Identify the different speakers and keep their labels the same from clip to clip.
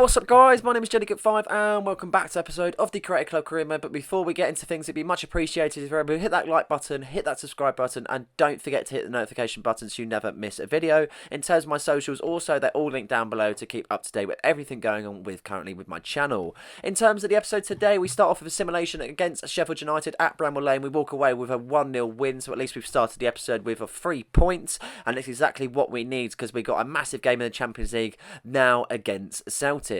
Speaker 1: What's up, guys? My name is Jellycut5 and welcome back to an episode of the Creator Club Career Mode. But before we get into things, it'd be much appreciated if you're able to hit that like button, hit that subscribe button, and don't forget to hit the notification button so you never miss a video. In terms of my socials, also, they're all linked down below to keep up to date with everything going on currently with my channel. In terms of the episode today, we start off with a simulation against Sheffield United at Bramall Lane. We walk away with a 1-0 win, so at least we've started the episode with 3 points, and it's exactly what we need because we got a massive game in the Champions League now against Celtic.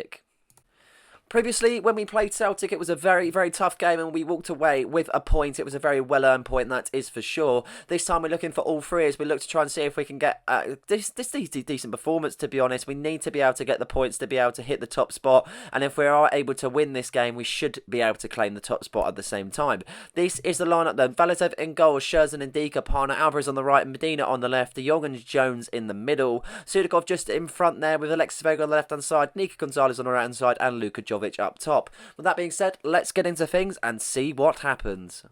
Speaker 1: Previously, when we played Celtic, it was a very, very tough game and we walked away with a point. It was a very well-earned point, that is for sure. This time we're looking for all three as we look to try and see if we can get this decent performance, to be honest. We need to be able to get the points to be able to hit the top spot. And if we are able to win this game, we should be able to claim the top spot at the same time. This is the lineup then. Valezev in goal, Scherzen and Dika, Parna, Alvarez on the right, Medina on the left, De Jong and Jones in the middle. Sudakov just in front there with Alexis Vega on the left-hand side, Nico Gonzalez on the right-hand side, and Luka Jovic up top. With that being said, let's get into things and see what happens.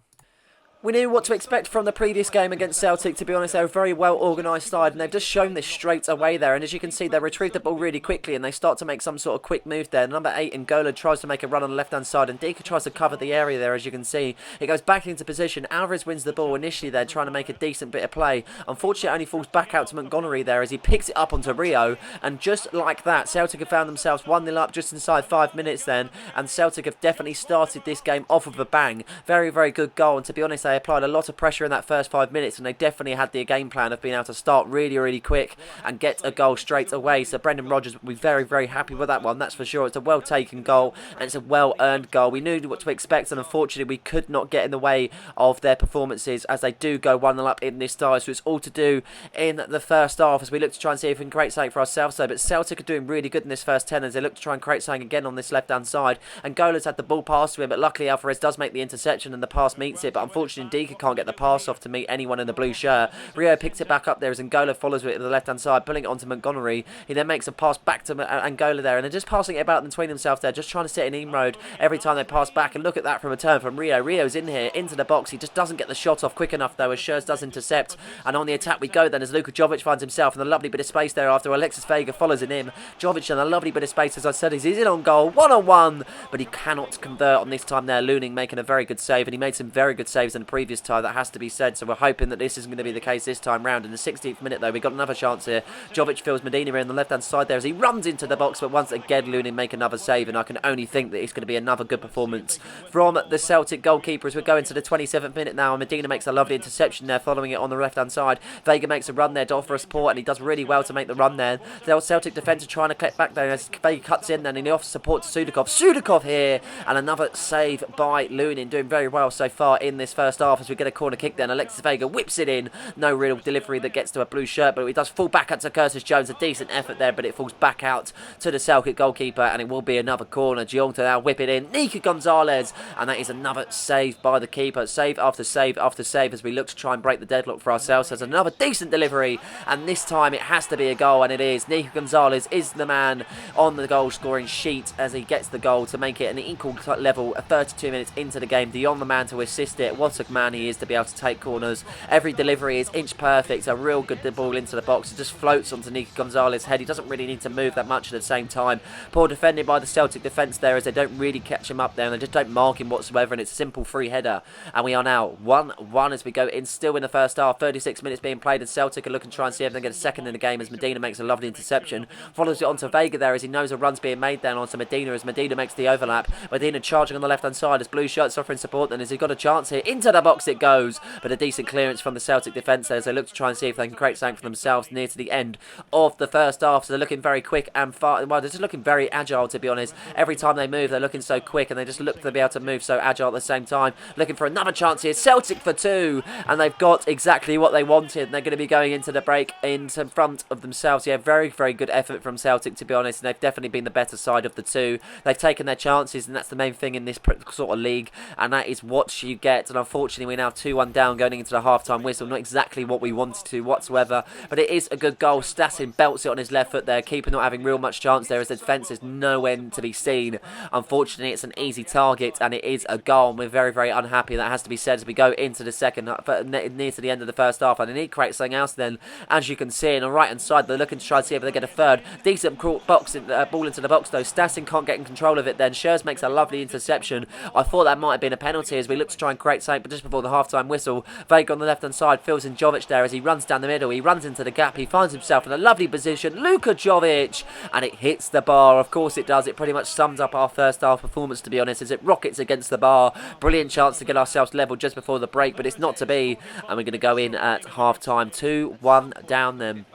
Speaker 1: We knew what to expect from the previous game against Celtic. To be honest, they're a very well organised side and they've just shown this straight away there. And as you can see, they retrieve the ball really quickly and they start to make some sort of quick move there. Number 8 N'Gola tries to make a run on the left-hand side and Dika tries to cover the area there, as you can see. It goes back into position. Alvarez wins the ball initially there, trying to make a decent bit of play. Unfortunately, it only falls back out to Montgomery there as he picks it up onto Rio. And just like that, Celtic have found themselves 1-0 up just inside 5 minutes then. And Celtic have definitely started this game off of a bang. Very, very good goal. And to be honest, they applied a lot of pressure in that first 5 minutes and they definitely had the game plan of being able to start really, really quick and get a goal straight away. So Brendan Rodgers will be very, very happy with that one, that's for sure. It's a well taken goal and it's a well earned goal. We knew what to expect and unfortunately we could not get in the way of their performances as they do go 1-0 up in this style. So it's all to do in the first half as we look to try and see if we can create something for ourselves though. But Celtic are doing really good in this first 10 as they look to try and create something again on this left hand side. And Gola's had the ball passed to him, but luckily Alvarez does make the interception and the pass meets it. But unfortunately Dika can't get the pass off to meet anyone in the blue shirt. Rio picks it back up there as N'Gola follows it to the left hand side, pulling it onto Montgomery. He then makes a pass back to N'Gola there and they're just passing it about between themselves there, just trying to set an inroad every time they pass back. And look at that from a turn from Rio. Rio's in here into the box. He just doesn't get the shot off quick enough though as Schurz does intercept. And on the attack we go then as Luka Jovic finds himself in a lovely bit of space there after Alexis Vega follows in him. Jovic in a lovely bit of space, as I said, he's in on goal, 1-on-1, but he cannot convert on this time there. Luning making a very good save and he made some very good saves in the previous time, that has to be said. So we're hoping that this isn't going to be the case this time round. In the 16th minute though, we got another chance here. Jovic fills Medina in the left hand side there as he luns into the box, but once again Lunin make another save and I can only think that it's going to be another good performance from the Celtic goalkeeper as we go into the 27th minute now. And Medina makes a lovely interception there following it on the left hand side. Vega makes a run there to offer a support and he does really well to make the run there. The Celtic defence are trying to clip back there as Vega cuts in then and he offers support to Sudakov. Sudakov here and another save by Lunin, doing very well so far in this first half as we get a corner kick then. Alexis Vega whips it in. No real delivery that gets to a blue shirt, but it does fall back out to Curtis Jones. A decent effort there, but it falls back out to the Celtic goalkeeper and it will be another corner. De Jong to now whip it in. Nico Gonzalez, and that is another save by the keeper. Save after save after save as we look to try and break the deadlock for ourselves. There's another decent delivery and this time it has to be a goal and it is. Nico Gonzalez is the man on the goal scoring sheet as he gets the goal to make it an equal level 32 minutes into the game. De Jong the man to assist it. What a man he is to be able to take corners. Every delivery is inch perfect. A real good ball into the box. It just floats onto Nico Gonzalez's head. He doesn't really need to move that much at the same time. Poor defending by the Celtic defence there as they don't really catch him up there and they just don't mark him whatsoever and it's a simple free header. And we are now 1-1 as we go in still in the first half. 36 minutes being played and Celtic are looking to try and see if they can get a second in the game as Medina makes a lovely interception. Follows it onto Vega there as he knows a run's being made then onto Medina as Medina makes the overlap. Medina charging on the left hand side as blue shirts offering support then as he's got a chance here. Into the box it goes, but a decent clearance from the Celtic defence there as they look to try and see if they can create something for themselves near to the end of the first half. So they're looking very quick and far. Well, they're just looking very agile, to be honest. Every time they move, they're looking so quick and they just look to be able to move so agile at the same time. Looking for another chance here. Celtic for 2 and they've got exactly what they wanted. And they're going to be going into the break into front of themselves. Yeah, very, very good effort from Celtic, to be honest. And they've definitely been the better side of the two. They've taken their chances and that's the main thing in this sort of league. And that is what you get. And unfortunately, unfortunately we're now 2-1 down going into the half-time whistle. Not exactly what we wanted to whatsoever, but it is a good goal. Stassin belts it on his left foot there. Keeper not having real much chance there as the defence is nowhere to be seen. Unfortunately, it's an easy target and it is a goal, and we're very, very unhappy. That has to be said as we go into the second, near to the end of the first half, and they need to create something else then. As you can see on the right-hand side, they're looking to try to see if they get a third. Decent box ball into the box though. Stassin can't get in control of it then. Schurz makes a lovely interception. I thought that might have been a penalty as we look to try and create something, but just before the half-time whistle, Vega on the left-hand side fills in Jovic there as he runs down the middle. He runs into the gap. He finds himself in a lovely position. Luka Jovic, and it hits the bar. Of course it does. It pretty much sums up our first half performance, to be honest, as it rockets against the bar. Brilliant chance to get ourselves level just before the break, but it's not to be, and we're going to go in at half-time 2-1 down then.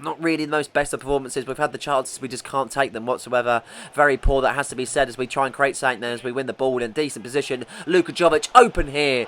Speaker 1: Not really the most best of performances. We've had the chances, we just can't take them whatsoever. Very poor, that has to be said, as we try and create something there as we win the ball in decent position. Luka Jovic open here.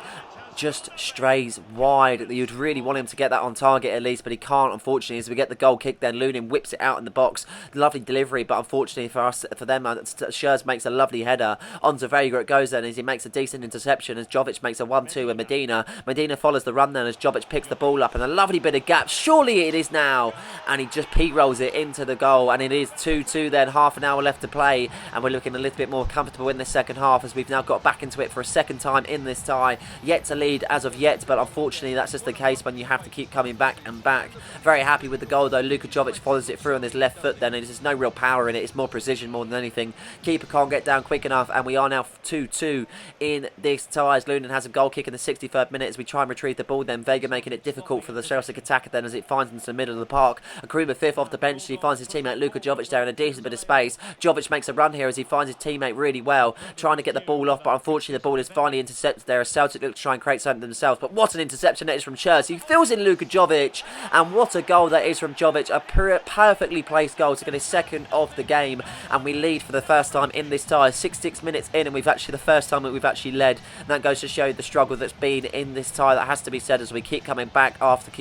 Speaker 1: Just strays wide. You'd really want him to get that on target at least, but he can't, unfortunately, as we get the goal kick then. Lunin whips it out in the box. Lovely delivery, but unfortunately for them, Schurz makes a lovely header. Onto Vega it goes then as he makes a decent interception as Jovic makes a 1-2 and Medina follows the run then as Jovic picks the ball up and a lovely bit of gap. Surely it is now. And he just rolls it into the goal, and it is 2-2 then. Half an hour left to play, and we're looking a little bit more comfortable in this second half as we've now got back into it for a second time in this tie. Yet to lead as of yet, but unfortunately that's just the case when you have to keep coming back and back. Very happy with the goal though. Luka Jovic follows it through on his left foot then, and there's no real power in it. It's more precision more than anything. Keeper can't get down quick enough, and we are now 2-2 in this tie as Lunin has a goal kick in the 63rd minute as we try and retrieve the ball then. Vega making it difficult for the Celtic attacker then as it finds into the middle of the park. Akruma fifth off the bench, he finds his teammate Luka Jovic there in a decent bit of space. Jovic makes a run here as he finds his teammate really well, trying to get the ball off, but unfortunately the ball is finally intercepted there as Celtic look to try and create something themselves. But what an interception that is from Schurz. He fills in Luka Jovic, and what a goal that is from Jovic. A perfectly placed goal to get his second of the game, and we lead for the first time in this tie. 66 minutes in, and we've actually the first time that we've actually led, and that goes to show the struggle that's been in this tie. That has to be said as we keep coming back after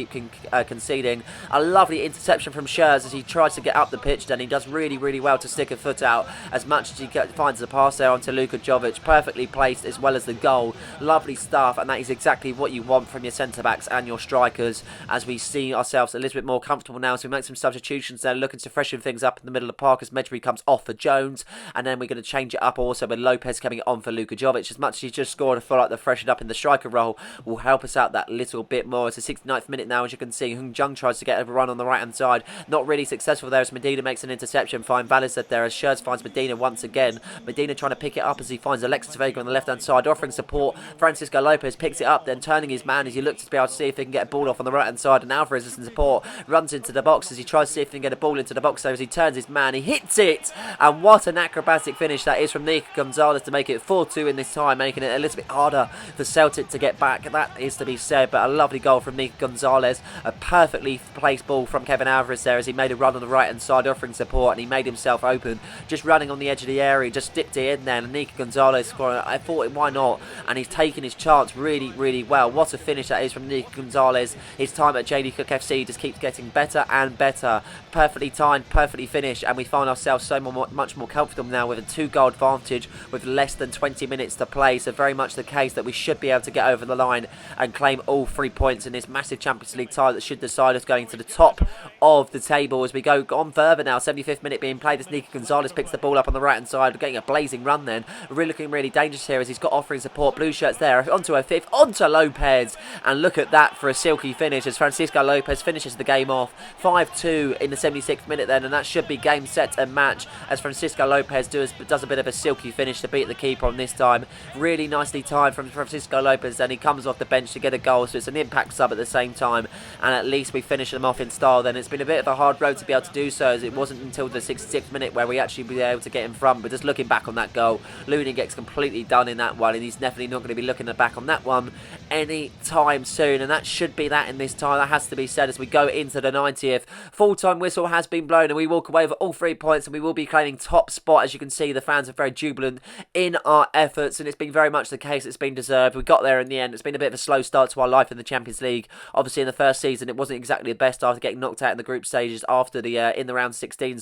Speaker 1: conceding. A lovely interception from Schurz as he tries to get up the pitch, and he does really, really well to stick a foot out as much as he finds the pass there onto Luka Jovic. Perfectly placed as well as the goal. Lovely stuff, and that is exactly what you want from your centre-backs and your strikers as we see ourselves a little bit more comfortable now. So we make some substitutions there, looking to freshen things up in the middle of the park as Medri comes off for Jones, and then we're going to change it up also with Lopez coming on for Luka Jovic. As much as he's just scored, I feel like the freshen up in the striker role will help us out that little bit more. It's the 69th minute now, as you can see. Hung Jung tries to get a run on the right-hand side. Not really successful there as Medina makes an interception. Fine Valised there as Schurz finds Medina once again. Medina trying to pick it up as he finds Alexis Vega on the left-hand side, offering support. Francisco Lopez picks it up, then turning his man as he looks to be able to see if he can get a ball off on the right-hand side, and Alvarez is in support, runs into the box as he tries to see if he can get a ball into the box there as he turns his man. He hits it, and what an acrobatic finish that is from Nico Gonzalez to make it 4-2 in this time, making it a little bit harder for Celtic to get back. That is to be said, but a lovely goal from Nico Gonzalez. A perfectly placed ball from Kevin Alvarez there as he made a run on the right-hand side, offering support, and he made himself open, just running on the edge of the area, just dipped it in there, and Nico Gonzalez scoring. I thought, why not? And he's taken his chance really, really well. What a finish that is from Nico Gonzalez. His time at JD Cook FC just keeps getting better and better. Perfectly timed, perfectly finished, and we find ourselves so much more comfortable now with a 2-goal advantage with less than 20 minutes to play. So very much the case that we should be able to get over the line and claim all 3 points in this massive Champions League tie that should decide us going to the top of the table as we go on further now. 75th minute being played as Nico Gonzalez picks the ball up on the right hand side, getting a blazing run then. Really looking really dangerous here as he's got offering support. Blue shirts there, onto a fifth, onto Lopez, and look at that for a silky finish as Francisco Lopez finishes the game off. 5-2 in the 76th minute then, and that should be game, set and match as Francisco Lopez does a bit of a silky finish to beat the keeper on this time. Really nicely timed from Francisco Lopez, and he comes off the bench to get a goal, so it's an impact sub at the same time, and at least we finish them off in style then. It's been a bit of a hard road to be able to do so, as it wasn't until the 66th minute where we actually be able to get in front, but just looking back on that goal, Looney gets completely done in that one, and he's definitely not going to be looking back on that one any time soon, and that should be that in this time. That has to be said as we go into the 90th. Full-time whistle has been blown, and we walk away with all 3 points, and we will be claiming top spot. As you can see, the fans are very jubilant in our efforts, and it's been very much the case. It's been deserved. We got there in the end. It's been a bit of a slow start to our life in the Champions League. Obviously, in the first season, it wasn't exactly the best after getting knocked out in the group stages after the in the round 16.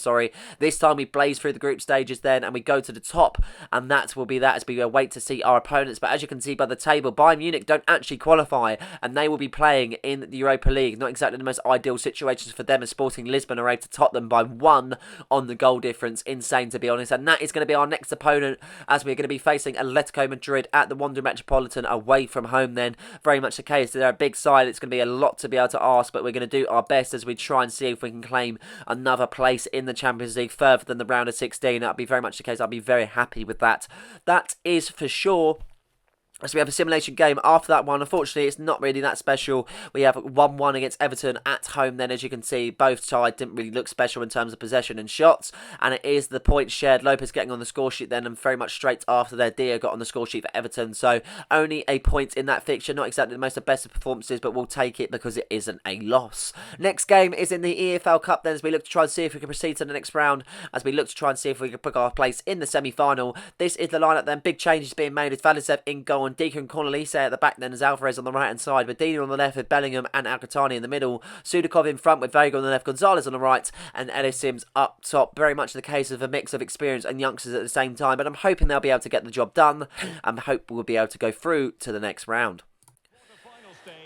Speaker 1: This time we blaze through the group stages then, and we go to the top, and that will be that as we wait to see our opponents. But as you can see by the table, Bayern Munich don't actually qualify, and they will be playing in the Europa League. Not exactly the most ideal situations for them, as Sporting Lisbon are able to top them by 1 on the goal difference. Insane, to be honest. And that is going to be our next opponent, as we're going to be facing Atletico Madrid at the Wanda Metropolitan, away from home then. Very much the case. They're a big side. It's going to be a lot to be able to ask, but we're going to do our best as we try and see if we can claim another place in the Champions League further than the round of 16. That'll be very much the case. I'll be very happy with that. That is for sure. So we have a simulation game after that one. Unfortunately, it's not really that special. We have 1-1 against Everton at home then. As you can see, both sides didn't really look special in terms of possession and shots. And it is the points shared. Lopez getting on the score sheet then, and very much straight after their Dia got on the score sheet for Everton. So only a point in that fixture. Not exactly the most best of performances, but we'll take it because it isn't a loss. Next game is in the EFL Cup then, as we look to try and see if we can proceed to the next round. As we look to try and see if we can pick our place in the semi-final. This is the lineup then. Big changes being made as Valisev in goal, and Deacon Cornelise at the back then as Alvarez on the right hand side, Medina on the left with Bellingham and Alcatani in the middle, Sudakov in front with Vega on the left, Gonzalez on the right, and Ellis Sims up top. Very much the case of a mix of experience and youngsters at the same time, but I'm hoping they'll be able to get the job done, and hope we'll be able to go through to the next round.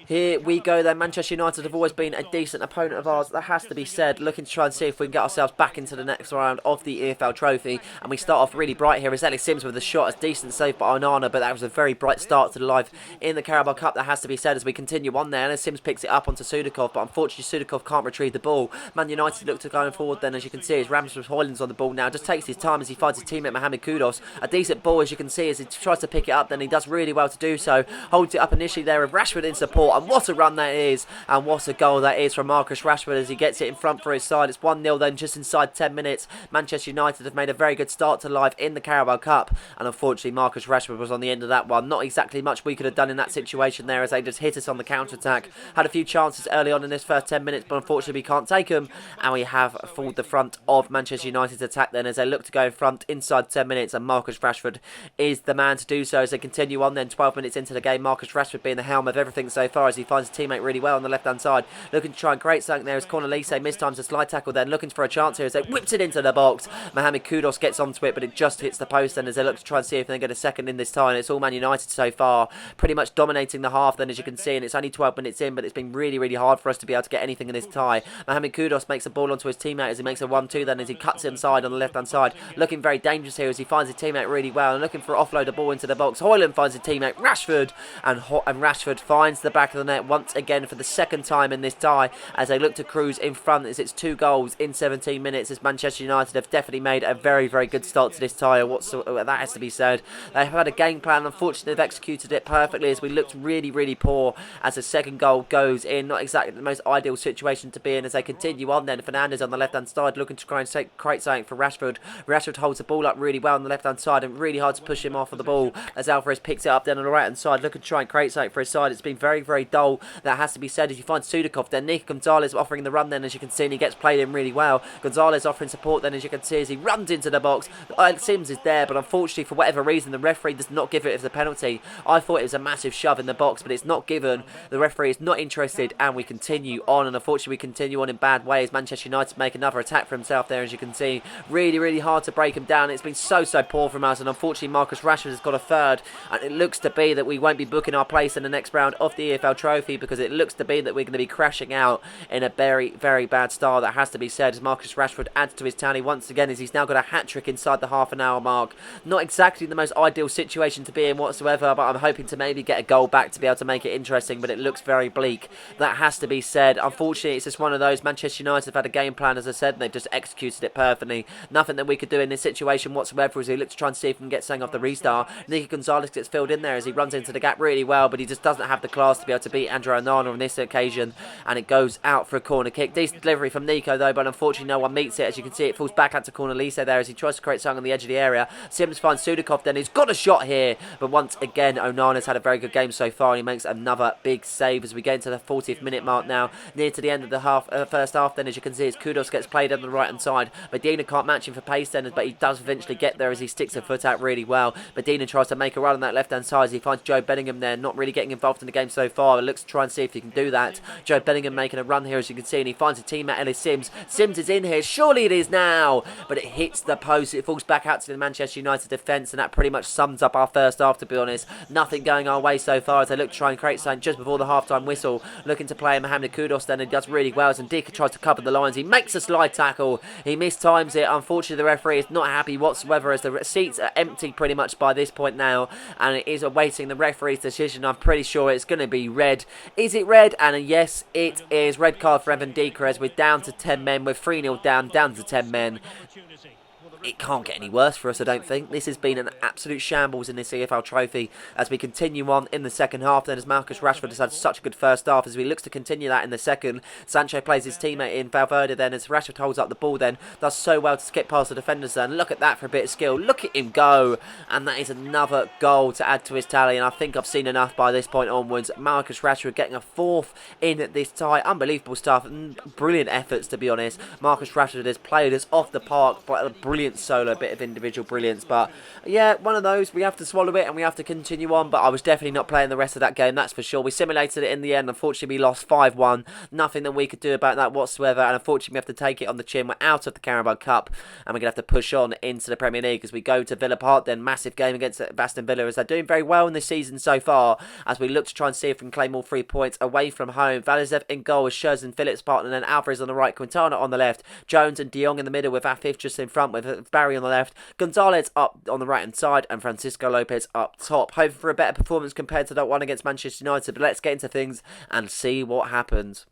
Speaker 1: Here we go then. Manchester United have always been a decent opponent of ours, that has to be said. Looking to try and see if we can get ourselves back into the next round of the EFL Trophy. And we start off really bright here as Ellis Sims with a shot. A decent save by Onana, but that was a very bright start to the live in the Carabao Cup, that has to be said, as we continue on there. Ellis Sims picks it up onto Sudakov, but unfortunately Sudakov can't retrieve the ball. Man United look to going forward then, as you can see, as Ramsford Hoyland's on the ball now. Just takes his time as he finds his teammate Mohamed Kudus. A decent ball, as you can see, as he tries to pick it up, then he does really well to do so. Holds it up initially there with Rashford in support, and what a run that is, and what a goal that is from Marcus Rashford as he gets it in front for his side. It's 1-0 then, just inside 10 minutes. Manchester United have made a very good start to life in the Carabao Cup, and unfortunately Marcus Rashford was on the end of that one. Not exactly much we could have done in that situation there, as they just hit us on the counter-attack. Had a few chances early on in this first 10 minutes, but unfortunately we can't take them, and we have fooled the front of Manchester United's attack then, as they look to go in front inside 10 minutes, and Marcus Rashford is the man to do so. As they continue on then, 12 minutes into the game, Marcus Rashford being the helm of everything so far, as he finds his teammate really well on the left hand side, looking to try and create something there as Cornelise mistimes a slide tackle then, looking for a chance here as they whips it into the box. Mohamed Kudus gets onto it, but it just hits the post then, as they look to try and see if they can get a second in this tie. And it's all Man United so far, pretty much dominating the half then, as you can see, and it's only 12 minutes in, but it's been really hard for us to be able to get anything in this tie. Mohamed Kudus makes a ball onto his teammate as he makes a 1-2 then, as he cuts inside on the left hand side, looking very dangerous here as he finds his teammate really well and looking for an offload the ball into the box. Hoyland finds his teammate Rashford, and Rashford finds the back of the net once again for the second time in this tie, as they look to cruise in front, as it's 2 goals in 17 minutes, as Manchester United have definitely made a very good start to this tie. That has to be said. They've had a game plan, unfortunately they've executed it perfectly, as we looked really poor as the second goal goes in. Not exactly the most ideal situation to be in, as they continue on then. Fernandes on the left hand side looking to try and create something for Rashford. Rashford holds the ball up really well on the left hand side, and really hard to push him off of the ball, as Alvarez picks it up then on the right hand side, looking to try and create something for his side. It's been very dull, that has to be said, as you find Sudakov then. Nick Gonzalez offering the run then, as you can see, and he gets played in really well. Gonzalez offering support then, as you can see, as he runs into the box. Sims is there, but unfortunately for whatever reason the referee does not give it as a penalty. I thought it was a massive shove in the box, but it's not given. The referee is not interested, and we continue on, and unfortunately we continue on in bad ways. Manchester United make another attack for himself there, as you can see. Really hard to break him down. It's been so poor from us, and unfortunately Marcus Rashford has got a third, and it looks to be that we won't be booking our place in the next round of the EFL Trophy, because it looks to be that we're going to be crashing out in a very bad start, that has to be said, as Marcus Rashford adds to his tally once again, as he's now got a hat-trick inside the half-an-hour mark. Not exactly the most ideal situation to be in whatsoever, but I'm hoping to maybe get a goal back to be able to make it interesting, but it looks very bleak, that has to be said. Unfortunately it's just one of those. Manchester United have had a game plan, as I said, and they've just executed it perfectly. Nothing that we could do in this situation whatsoever, as we look to try and see if we can get something off the restart. Nicky Gonzalez gets filled in there as he runs into the gap really well, but he just doesn't have the class to be able to beat Andrew Onana on this occasion, and it goes out for a corner kick. Decent delivery from Nico though, but unfortunately no one meets it. As you can see, it falls back out to Cornelise there as he tries to create something on the edge of the area. Sims finds Sudakov then, he's got a shot here, but once again Onana's had a very good game so far, and he makes another big save as we get into the 40th minute mark now, near to the end of the first half then. As you can see, as Kudus gets played on the right hand side, Medina can't match him for pace then, but he does eventually get there as he sticks a foot out really well. Medina tries to make a run on that left hand side as he finds Joe Bellingham there, not really getting involved in the game so far, far. It looks to try and see if he can do that. Joe Bellingham making a run here, as you can see, and he finds a teammate, Ellis Sims. Sims is in here. Surely it is now. But it hits the post. It falls back out to the Manchester United defence, and that pretty much sums up our first half, to be honest. Nothing going our way so far as they look to try and create something just before the half-time whistle. Looking to play Mohamed Kudus then, and he does really well as Ndika tries to cover the lines. He makes a slide tackle. He mistimes it. Unfortunately, the referee is not happy whatsoever as the seats are empty pretty much by this point now, and it is awaiting the referee's decision. I'm pretty sure it's going to be red. Is it red? And yes, it is. Red card for Evan Ndika as we're down to 10 men. We're 3-0 down to 10 men. It can't get any worse for us, I don't think. This has been an absolute shambles in this EFL trophy as we continue on in the second half. Then as Marcus Rashford has had such a good first half, as he looks to continue that in the second. Sancho plays his teammate in Valverde then as Rashford holds up the ball then. Does so well to skip past the defenders then. Look at that for a bit of skill. Look at him go. And that is another goal to add to his tally. And I think I've seen enough by this point onwards. Marcus Rashford getting a fourth in this tie. Unbelievable stuff. Brilliant efforts, to be honest. Marcus Rashford has played us off the park, but a brilliant solo, bit of individual brilliance. But yeah, one of those, we have to swallow it and we have to continue on. But I was definitely not playing the rest of that game, that's for sure. We simulated it in the end. Unfortunately, we lost 5-1. Nothing that we could do about that whatsoever, and unfortunately we have to take it on the chin. We're out of the Carabao Cup and we're going to have to push on into the Premier League as we go to Villa Park then. Massive game against Aston Villa as they're doing very well in this season so far, as we look to try and see if we can claim all 3 points away from home. Valizev in goal with Scherzen, Phillips partner, and then Alvarez on the right, Quintana on the left, Jones and De Jong in the middle with Afif just in front with Barry on the left, Gonzalez up on the right hand side, and Francisco Lopez up top. Hoping for a better performance compared to that one against Manchester United, but let's get into things and see what happens.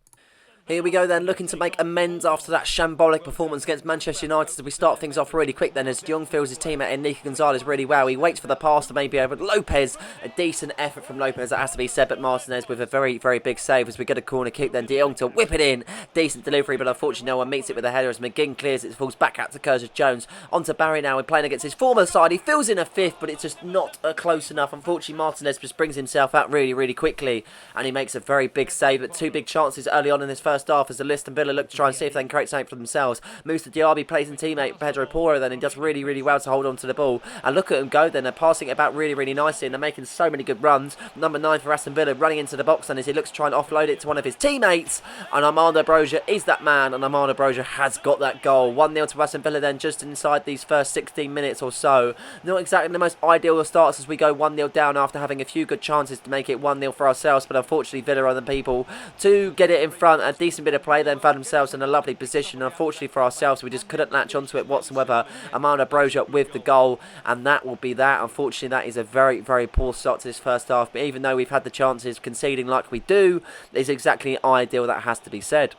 Speaker 1: Here we go then, looking to make amends after that shambolic performance against Manchester United as we start things off really quick then as De Jong feels his teammate Enrique Gonzalez really well. He waits for the pass to maybe over Lopez. A decent effort from Lopez, that has to be said, but Martinez with a very, very big save as we get a corner kick then. De Jong to whip it in. Decent delivery, but unfortunately no one meets it with a header as McGinn clears it, falls back out to Curtis Jones. On to Barry now, we're playing against his former side. He fills in a fifth, but it's just not close enough. Unfortunately, Martinez just brings himself out really, really quickly, and he makes a very big save. But 2 big chances early on in this first half as the Aston Villa look to try and see if they can create something for themselves. Musa Diaby plays in teammate Pedro Porro then, and does really, really well to hold on to the ball. And look at them go then, they're passing it about really, really nicely, and they're making so many good runs. Number 9 for Aston Villa running into the box then as he looks to try and offload it to one of his teammates. And Armando Broja is that man, and Armando Broja has got that goal. 1-0 to Aston Villa then, just inside these first 16 minutes or so. Not exactly the most ideal of starts as we go 1-0 down after having a few good chances to make it 1-0 for ourselves, but unfortunately Villa are the people to get it in front. A decent bit of play then, found themselves in a lovely position. Unfortunately for ourselves, we just couldn't latch onto it whatsoever. Armando Broja with the goal, and that will be that. Unfortunately, that is a very, very poor start to this first half, but even though we've had the chances, conceding like we do is exactly ideal, that has to be said.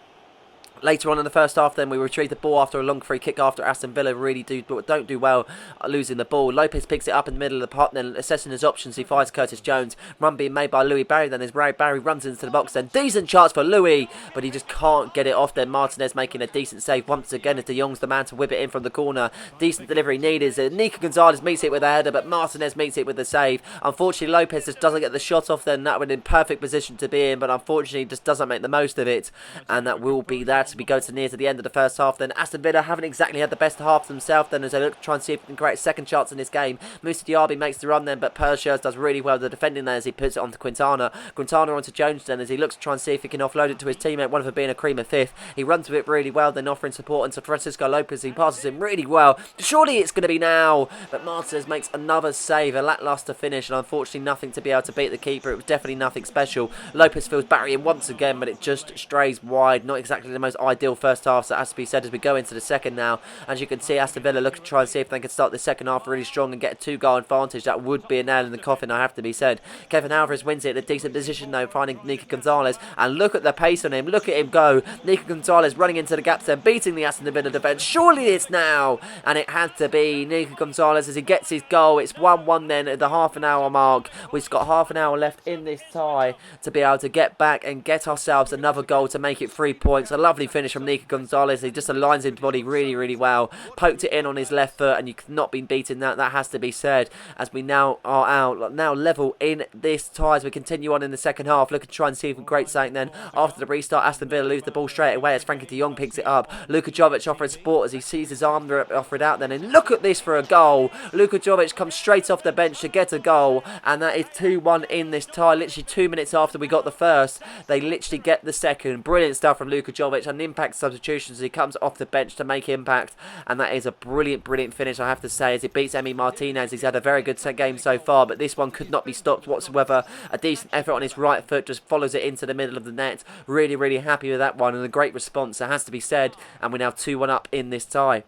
Speaker 1: Later on in the first half then, we retrieve the ball after a long free kick after Aston Villa really don't do well losing the ball. Lopez picks it up in the middle of the park then, assessing his options. He finds Curtis Jones. Run being made by Louis Barry then as Barry runs into the box then. Decent chance for Louis, but he just can't get it off then. Martinez making a decent save once again as De Jong's the man to whip it in from the corner. Decent delivery needed. Nico Gonzalez meets it with a header, but Martinez meets it with a save. Unfortunately, Lopez just doesn't get the shot off then. That would be in perfect position to be in, but unfortunately just doesn't make the most of it, and that will be that. We go to near to the end of the first half then. Aston Villa haven't exactly had the best half themselves then as they look to try and see if they can create a second chance in this game. Musa Diaby makes the run then, but Pershers does really well the defending there as he puts it onto Quintana. Quintana onto Jones then as he looks to try and see if he can offload it to his teammate, one of them being a cream of fifth. He runs with it really well then, offering support into Francisco Lopez. He passes him really well. Surely it's going to be now, but Martinez makes another save. A lackluster finish, and unfortunately nothing to be able to beat the keeper. It was definitely nothing special. Lopez feels Barry in once again, but it just strays wide. Not exactly the most ideal first half, so that has to be said as we go into the second now. As you can see, Aston Villa look to try and see if they can start the second half really strong and get a 2-goal advantage. That would be a nail in the coffin, I have to be said. Kevin Alvarez wins it in a decent position though, finding Nico Gonzalez, and look at the pace on him. Look at him go. Nico Gonzalez running into the gaps then, beating the Aston Villa defence. Surely it's now, and it had to be Nico Gonzalez as he gets his goal. It's 1-1 then at the half an hour mark. We've got half an hour left in this tie to be able to get back and get ourselves another goal to make it 3 points. A lovely finish from Nico Gonzalez. He just aligns his body really, really well. Poked it in on his left foot, and you could not been beaten that. That has to be said. As we now are out, now level in this tie as we continue on in the second half. Looking to try and see if we can create something then. After the restart, Aston Villa lose the ball straight away as Frankie de Jong picks it up. Luka Jovic offering support as he sees his arm offered out then. And look at this for a goal. Luka Jovic comes straight off the bench to get a goal. And that is 2-1 in this tie. Literally 2 minutes after we got the first, they literally get the second. Brilliant stuff from Luka Jovic. An impact substitution as he comes off the bench to make impact. And that is a brilliant, brilliant finish, I have to say, as it beats Emi Martinez. He's had a very good game so far, but this one could not be stopped whatsoever. A decent effort on his right foot, just follows it into the middle of the net. Really, really happy with that one, and a great response, that has to be said. And we're now 2-1 up in this tie.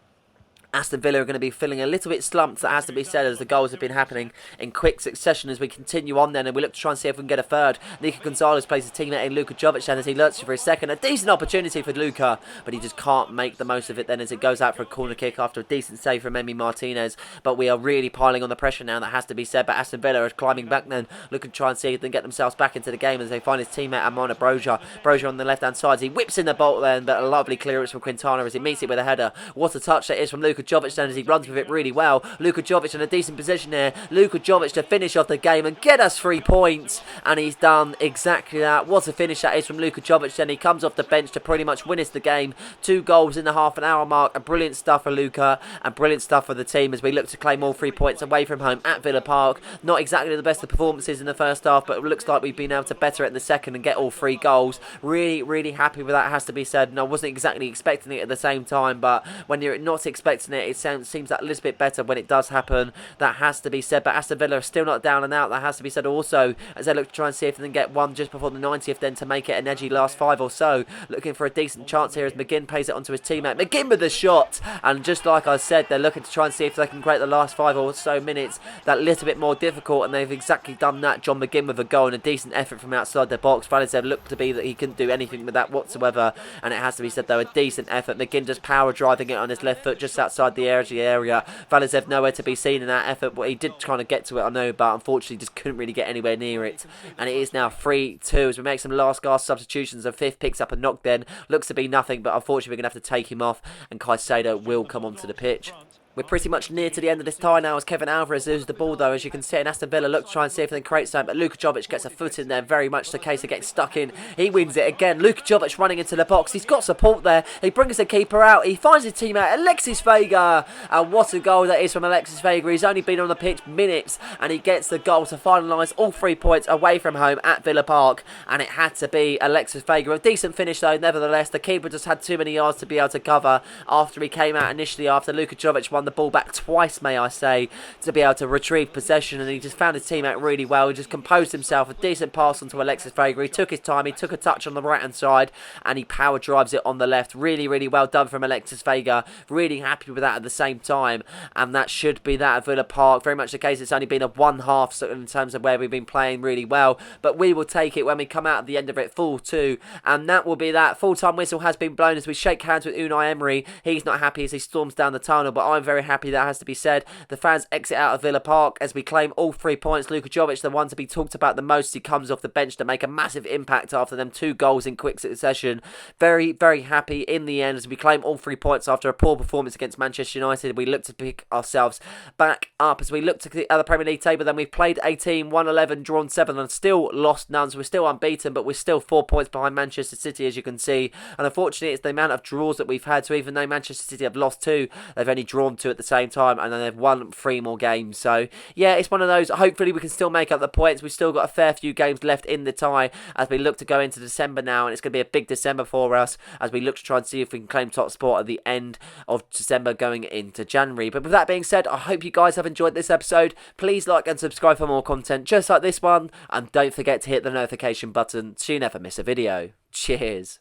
Speaker 1: Aston Villa are going to be feeling a little bit slumped, that has to be said, as the goals have been happening in quick succession as we continue on then, and we look to try and see if we can get a third. Nico Gonzalez plays his teammate in Luka Jovic then as he lurches for his second. A decent opportunity for Luka, but he just can't make the most of it then as it goes out for a corner kick after a decent save from Emi Martinez. But we are really piling on the pressure now, that has to be said. But Aston Villa are climbing back then, looking to try and see if they can get themselves back into the game as they find his teammate Amona Broja. Broja on the left-hand side, he whips in the bolt then, but a lovely clearance from Quintana as he meets it with a header. What a touch that is from Luka Jovic then as he runs with it really well. Luka Jovic in a decent position here. Luka Jovic to finish off the game and get us 3 points. And he's done exactly that. What a finish that is from Luka Jovic then. He comes off the bench to pretty much win us the game. 2 goals in the half an hour mark. A brilliant stuff for Luka and brilliant stuff for the team as we look to claim all 3 points away from home at Villa Park. Not exactly the best of performances in the first half, but it looks like we've been able to better it in the second and get all 3 goals. Really, really happy with that, has to be said. And I wasn't exactly expecting it at the same time, but when you're not expecting it, it seems that a little bit better when it does happen. That has to be said. But Aston Villa are still not down and out. That has to be said also as they look to try and see if they can get one just before the 90th then to make it an edgy last 5 or so. Looking for a decent chance here as McGinn pays it onto his teammate. McGinn with the shot. And just like I said, they're looking to try and see if they can create the last 5 or so minutes that little bit more difficult, and they've exactly done that. John McGinn with a goal and a decent effort from outside the box. Valencia looked to be that he couldn't do anything with that whatsoever, and it has to be said though, a decent effort. McGinn just power driving it on his left foot just outside the area. Valencia nowhere to be seen in that effort, but he did kind of get to it, I know, but unfortunately just couldn't really get anywhere near it. And it is now 3-2 as we make some last gasp substitutions. The fifth picks up a knock then, looks to be nothing, but unfortunately we're going to have to take him off, and Caicedo will come onto the pitch. We're pretty much near to the end of this tie now as Kevin Alvarez loses the ball though, as you can see, and Aston Villa look to try and see if they can create something, but Luka Jovic gets a foot in there, very much the case of getting stuck in. He wins it again. Luka Jovic running into the box. He's got support there. He brings the keeper out. He finds his teammate Alexis Vega, and what a goal that is from Alexis Vega. He's only been on the pitch minutes, and he gets the goal to finalise all 3 points away from home at Villa Park, and it had to be Alexis Vega. A decent finish though, nevertheless. The keeper just had too many yards to be able to cover after he came out initially, after Luka Jovic won the ball back twice, may I say, to be able to retrieve possession, and he just found his team out really well. He just composed himself. A decent pass onto Alexis Vega. He took his time. He took a touch on the right hand side, and he power drives it on the left. Really, really well done from Alexis Vega. Really happy with that at the same time, and that should be that at Villa Park. Very much the case. It's only been a 1/2 in terms of where we've been playing really well, but we will take it when we come out at the end of it full 2, and that will be that. Full-time whistle has been blown as we shake hands with Unai Emery. He's not happy as he storms down the tunnel, but I'm very happy. That has to be said. The fans exit out of Villa Park as we claim all 3 points. Luka Jovic, the one to be talked about the most. He comes off the bench to make a massive impact after them 2 goals in quick succession. Very, very happy in the end as we claim all 3 points after a poor performance against Manchester United. We look to pick ourselves back up as we look to the other Premier League table. Then we've played 18, won 11, drawn 7, and still lost none. So we're still unbeaten, but we're still 4 points behind Manchester City, as you can see. And unfortunately, it's the amount of draws that we've had. So even though Manchester City have lost 2, they've only drawn 2 at the same time, and then they've won 3 more games. So yeah, it's one of those. Hopefully we can still make up the points. We've still got a fair few games left in the tie as we look to go into December now, and it's going to be a big December for us as we look to try and see if we can claim top spot at the end of December going into January. But with that being said, I hope you guys have enjoyed this episode. Please like and subscribe for more content just like this one, and don't forget to hit the notification button so you never miss a video. Cheers.